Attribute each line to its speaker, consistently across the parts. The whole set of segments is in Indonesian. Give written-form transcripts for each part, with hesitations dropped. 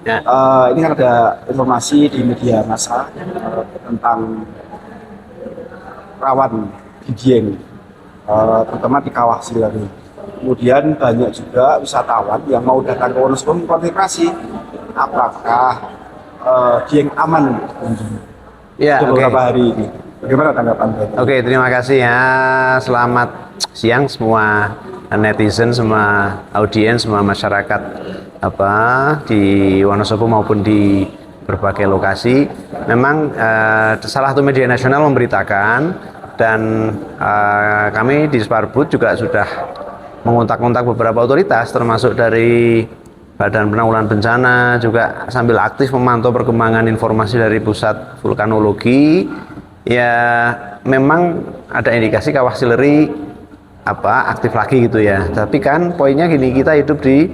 Speaker 1: Ya.
Speaker 2: Ini kan ada informasi di media massa tentang rawan di Dieng, terutama di Kawah Sileri. Kemudian banyak juga wisatawan yang mau datang ke Wonosobo mengkonfirmasi apakah Dieng aman
Speaker 1: Ya,
Speaker 2: untuk
Speaker 1: oke.
Speaker 2: beberapa hari ini. Bagaimana tanggapan Bapak?
Speaker 1: Oke, terima kasih ya. Selamat siang semua netizen, semua audiens, semua masyarakat apa di Wonosobo maupun di berbagai lokasi. Memang salah satu media nasional memberitakan dan kami di Sparbud juga sudah mengontak-kontak beberapa otoritas termasuk dari Badan Penanggulangan Bencana, juga sambil aktif memantau perkembangan informasi dari Pusat Vulkanologi. Ya, memang ada indikasi Kawah Sileri aktif lagi gitu ya. Tapi kan poinnya gini, kita hidup di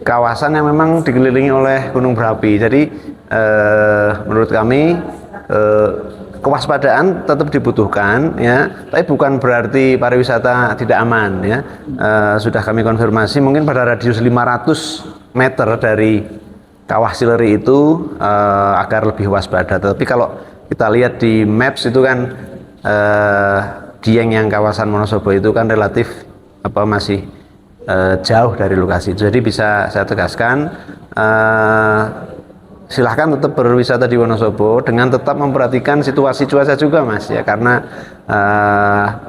Speaker 1: kawasan yang memang dikelilingi oleh gunung berapi. Jadi menurut kami kewaspadaan tetap dibutuhkan ya, tapi bukan berarti pariwisata tidak aman ya. Sudah kami konfirmasi mungkin pada radius 500 meter dari Kawah Sileri itu agar lebih waspada. Tapi kalau kita lihat di maps itu kan Dieng yang kawasan Wonosobo itu kan relatif masih jauh dari lokasi. Jadi bisa saya tegaskan silahkan tetap berwisata di Wonosobo dengan tetap memperhatikan situasi cuaca juga Mas ya, karena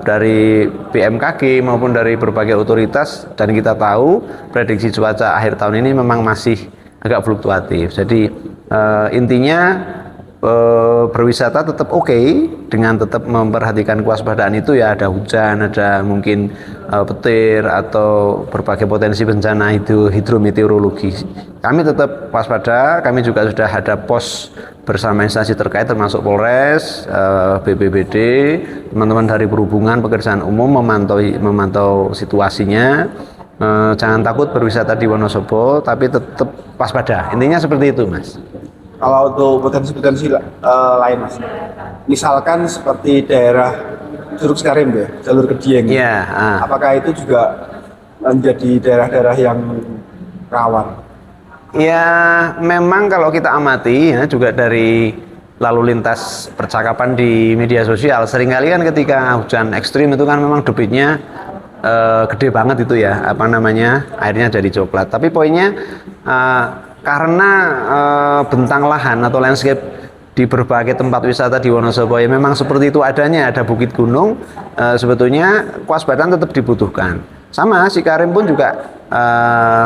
Speaker 1: dari BMKG maupun dari berbagai otoritas dan kita tahu prediksi cuaca akhir tahun ini memang masih agak fluktuatif. Jadi intinya berwisata tetap oke dengan tetap memperhatikan kewaspadaan itu ya, ada hujan, ada mungkin petir atau berbagai potensi bencana itu hidrometeorologi. Kami tetap waspada, kami juga sudah ada pos bersama instansi terkait termasuk Polres, BPBD, teman-teman dari perhubungan, pekerjaan umum memantau situasinya. Jangan takut berwisata di Wonosobo, tapi tetap waspada. Intinya seperti itu, Mas.
Speaker 2: Kalau untuk potensi-potensi lain, Mas, misalkan seperti daerah Curug Sikarim ya, jalur ke Dieng,
Speaker 1: Ya,
Speaker 2: apakah itu juga menjadi daerah-daerah yang rawan?
Speaker 1: ya, memang kalau kita amati ya, juga dari lalu lintas percakapan di media sosial, seringkali kan ketika hujan ekstrim itu kan memang debitnya gede banget itu ya, airnya jadi coklat. Tapi poinnya karena bentang lahan atau landscape di berbagai tempat wisata di Wonosobo ya memang seperti itu adanya, ada bukit gunung, sebetulnya kewaspadaan tetap dibutuhkan. Sama Sikarim pun juga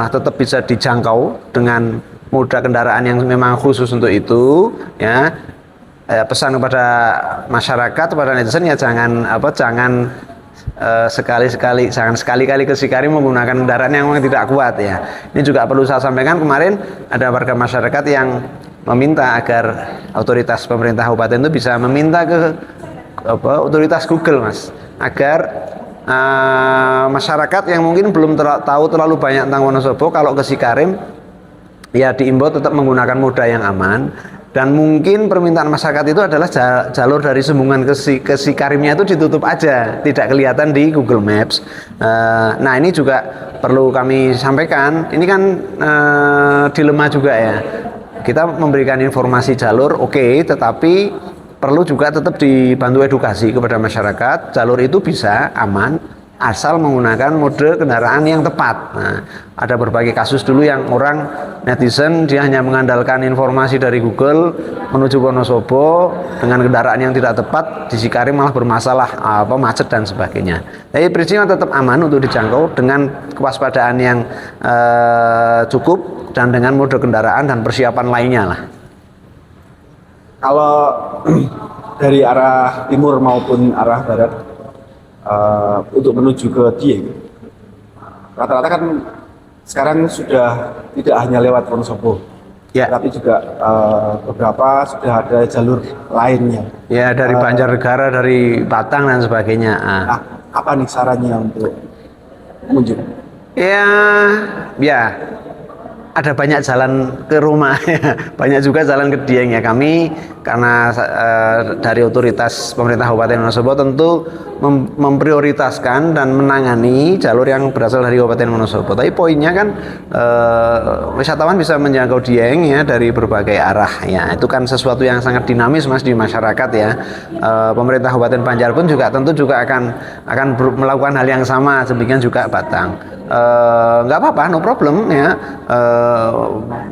Speaker 1: tetap bisa dijangkau dengan moda kendaraan yang memang khusus untuk itu ya. Pesan kepada masyarakat, kepada netizen ya jangan sekali-kali ke Sikarim menggunakan kendaraan yang memang tidak kuat ya. Ini juga perlu saya sampaikan, kemarin ada warga masyarakat yang meminta agar otoritas pemerintah kabupaten itu bisa meminta ke otoritas Google, Mas, agar masyarakat yang mungkin belum tahu terlalu banyak tentang Wonosobo kalau ke Sikarim ya diimbau tetap menggunakan moda yang aman. Dan mungkin permintaan masyarakat itu adalah jalur dari Sumbungan ke Sikarimnya itu ditutup aja, tidak kelihatan di Google Maps. Nah ini juga perlu kami sampaikan, ini kan dilema juga ya. Kita memberikan informasi jalur oke, tetapi perlu juga tetap dibantu edukasi kepada masyarakat, jalur itu bisa aman asal menggunakan mode kendaraan yang tepat. Nah, ada berbagai kasus dulu yang orang netizen dia hanya mengandalkan informasi dari Google menuju Wonosobo dengan kendaraan yang tidak tepat, di Sikarim malah bermasalah macet dan sebagainya. Tapi prinsipnya tetap aman untuk dijangkau dengan kewaspadaan yang cukup dan dengan mode kendaraan dan persiapan lainnya lah.
Speaker 2: Kalau dari arah timur maupun arah barat untuk menuju ke Dieng, rata-rata kan sekarang sudah tidak hanya lewat Wonosobo,
Speaker 1: ya,
Speaker 2: tapi juga beberapa sudah ada jalur lainnya.
Speaker 1: Ya, dari Banjarnegara, dari Batang dan sebagainya.
Speaker 2: Nah, apa nih sarannya untuk pengunjung?
Speaker 1: Ya, ada banyak jalan ke rumah, banyak juga jalan ke Dieng ya. Kami karena dari otoritas pemerintah Kabupaten Wonosobo tentu memprioritaskan dan menangani jalur yang berasal dari Kabupaten Wonosobo. Tapi poinnya kan wisatawan bisa menjangkau Dieng ya dari berbagai arah ya. Itu kan sesuatu yang sangat dinamis Mas di masyarakat ya. Pemerintah Kabupaten Banjar pun juga tentu juga akan melakukan hal yang sama, demikian juga Batang. Nggak apa-apa, no problem ya.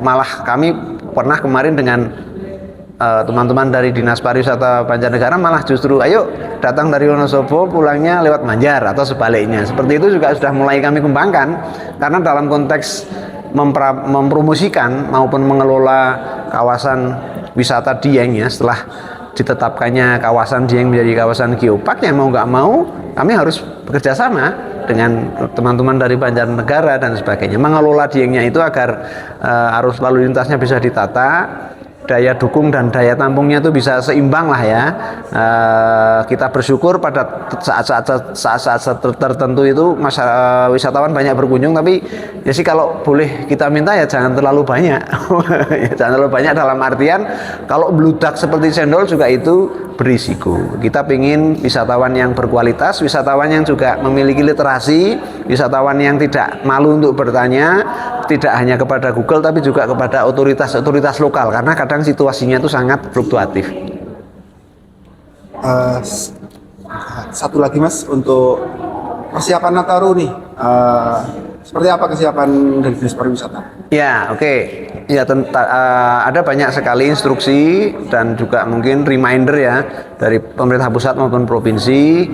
Speaker 1: Malah kami pernah kemarin dengan teman-teman dari Dinas Pariwisata Banjarnegara malah justru ayo datang dari Wonosobo pulangnya lewat Banjar atau sebaliknya. Seperti itu juga sudah mulai kami kembangkan karena dalam konteks mempromosikan maupun mengelola kawasan wisata Dieng ya, setelah ditetapkannya kawasan Dieng menjadi kawasan geopark ya, mau nggak mau kami harus bekerja sama dengan teman-teman dari Banjarnegara dan sebagainya mengelola Diengnya itu agar arus lalu lintasnya bisa ditata, daya dukung dan daya tampungnya itu bisa seimbang lah ya. Kita bersyukur pada saat-saat tertentu itu wisatawan banyak berkunjung, tapi ya sih kalau boleh kita minta ya jangan terlalu banyak. Ya, jangan terlalu banyak dalam artian kalau bludak seperti cendol juga itu berisiko. Kita ingin wisatawan yang berkualitas, wisatawan yang juga memiliki literasi, wisatawan yang tidak malu untuk bertanya, tidak hanya kepada Google tapi juga kepada otoritas lokal karena kadang situasinya itu sangat fluktuatif.
Speaker 2: Satu lagi Mas, untuk persiapan Nataru nih, seperti apa kesiapan dari Dinas Pariwisata?
Speaker 1: Ya, oke. Ya, ada banyak sekali instruksi dan juga mungkin reminder ya dari pemerintah pusat maupun provinsi.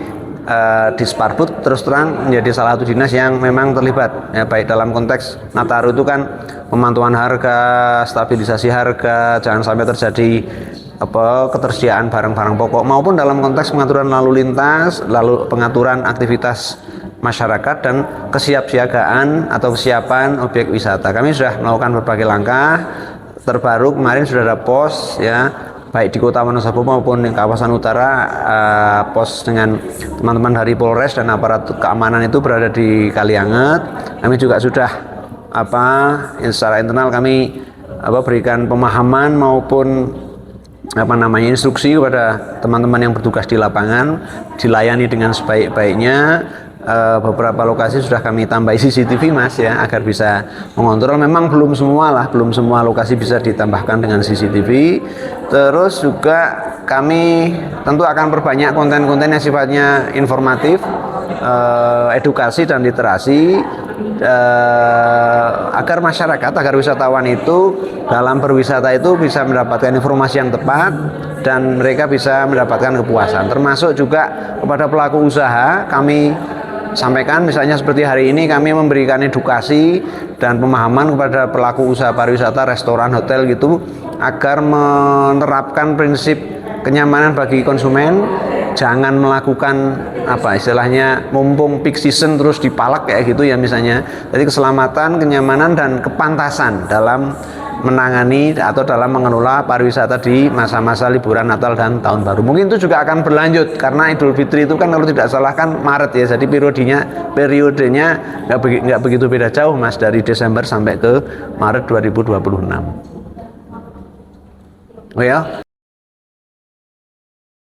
Speaker 1: Disparbud terus terang menjadi salah satu dinas yang memang terlibat ya, baik dalam konteks Nataru itu kan pemantauan harga, stabilisasi harga, jangan sampai terjadi ketersediaan barang-barang pokok maupun dalam konteks pengaturan lalu lintas, lalu pengaturan aktivitas masyarakat dan kesiapsiagaan atau kesiapan objek wisata. Kami sudah melakukan berbagai langkah. Terbaru kemarin sudah ada pos ya, baik di Kota Wonosobo maupun di kawasan utara, pos dengan teman-teman dari Polres dan aparat keamanan itu berada di Kalianget. Kami juga sudah secara internal kami berikan pemahaman maupun instruksi kepada teman-teman yang bertugas di lapangan, dilayani dengan sebaik-baiknya. Beberapa lokasi sudah kami tambahi CCTV Mas ya, agar bisa mengontrol. Memang belum semua lokasi bisa ditambahkan dengan CCTV. Terus juga kami tentu akan perbanyak konten-konten yang sifatnya informatif, edukasi dan literasi, agar masyarakat, agar wisatawan itu dalam berwisata itu bisa mendapatkan informasi yang tepat dan mereka bisa mendapatkan kepuasan. Termasuk juga kepada pelaku usaha kami sampaikan, misalnya seperti hari ini kami memberikan edukasi dan pemahaman kepada pelaku usaha pariwisata, restoran, hotel gitu, agar menerapkan prinsip kenyamanan bagi konsumen, jangan melakukan istilahnya mumpung peak season terus dipalak kayak gitu ya misalnya. Jadi keselamatan, kenyamanan dan kepantasan dalam menangani atau dalam mengelola pariwisata di masa-masa liburan Natal dan Tahun Baru. Mungkin itu juga akan berlanjut karena Idul Fitri itu kan kalau tidak salah kan Maret ya. Jadi periodenya nggak begitu beda jauh Mas, dari Desember sampai ke Maret 2026. Oh ya.